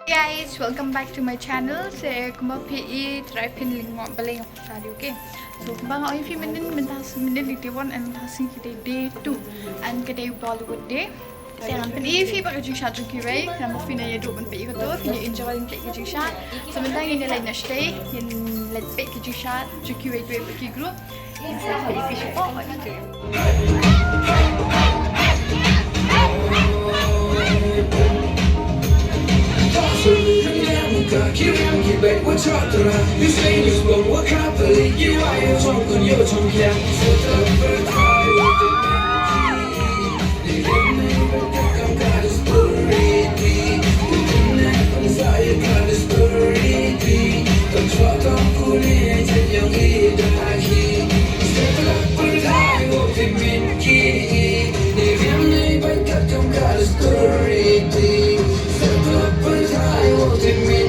Guys, welcome back to my channel. Saya kuma PE try pin link mo baling tadi okay. So bang ay fi minin litiwan and tasing kita day 2 and kita Bollywood day. Saya nampak fi bag jing shot jing kirai, nama fi na ya do ban PE ko to fi ni enjoy play jing shot. Sementara ini lain na stay, in let's play jing shot jing kirai to PE group. Saya PE fi shot oh itu. Kiram ki bai wa chatra you say you spoke wa kapali you are your chong kun yo chong kya so ta per thai wa te ni ne ba ta kam ka story ti ne pa sa ye ka story ti ta chwa ta ku ni che yang e da hi so ta per thai wa te min ki ne ba ta kam ka story ti so ta per thai wa te min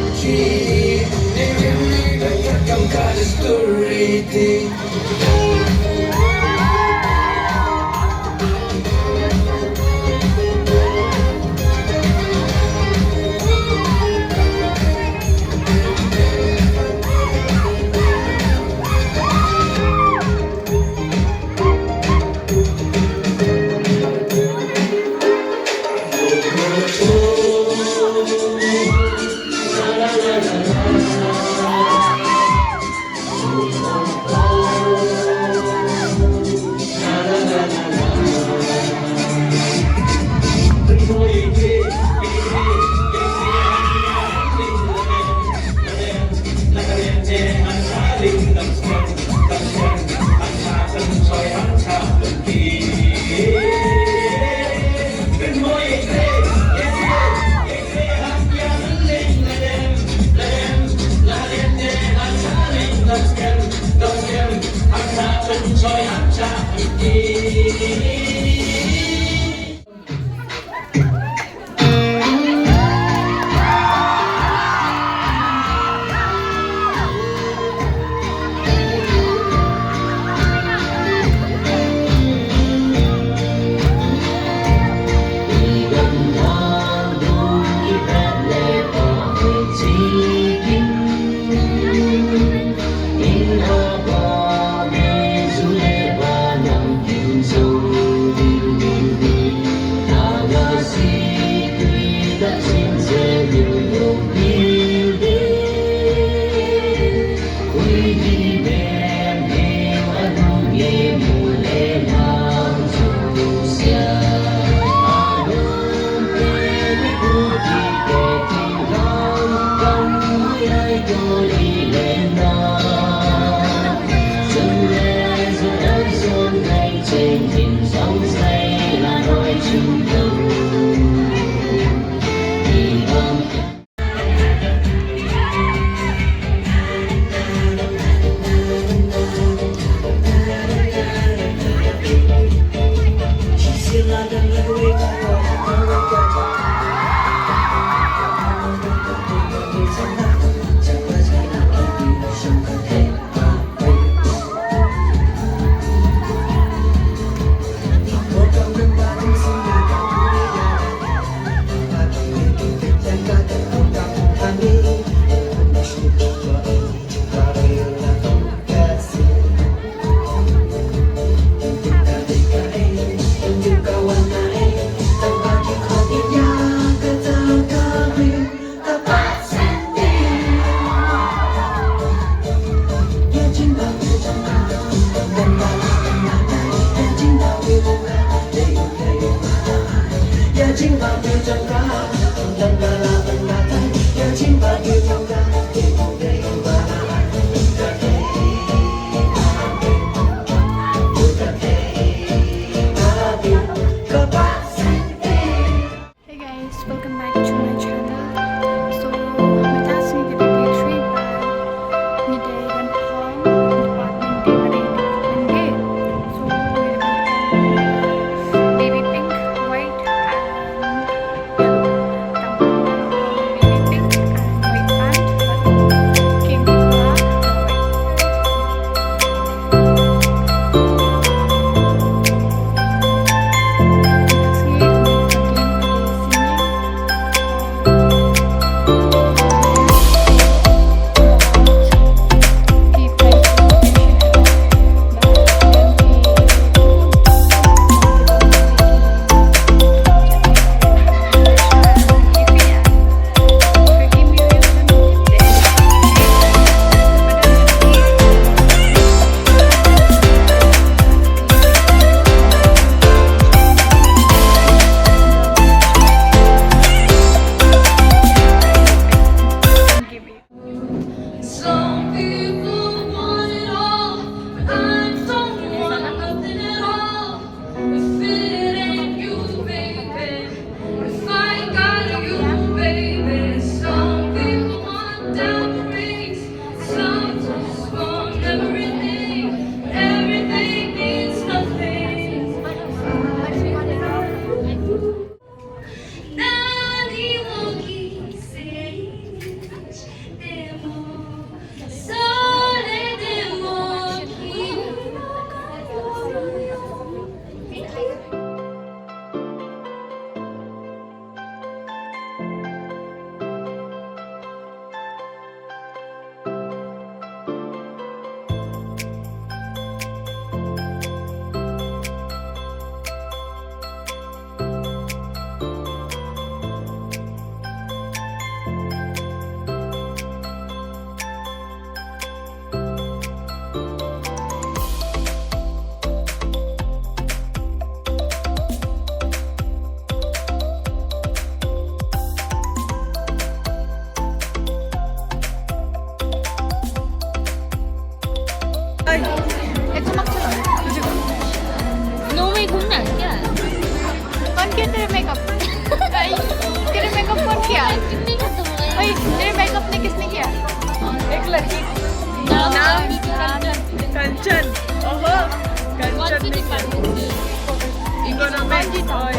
gonna make it, boy.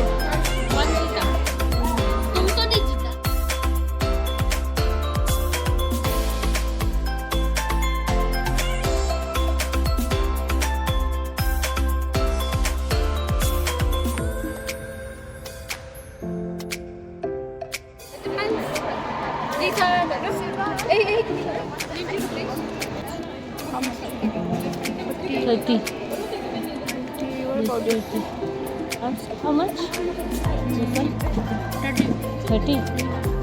One जीता. तुम तो नहीं जीता. Thirty. How much? 30.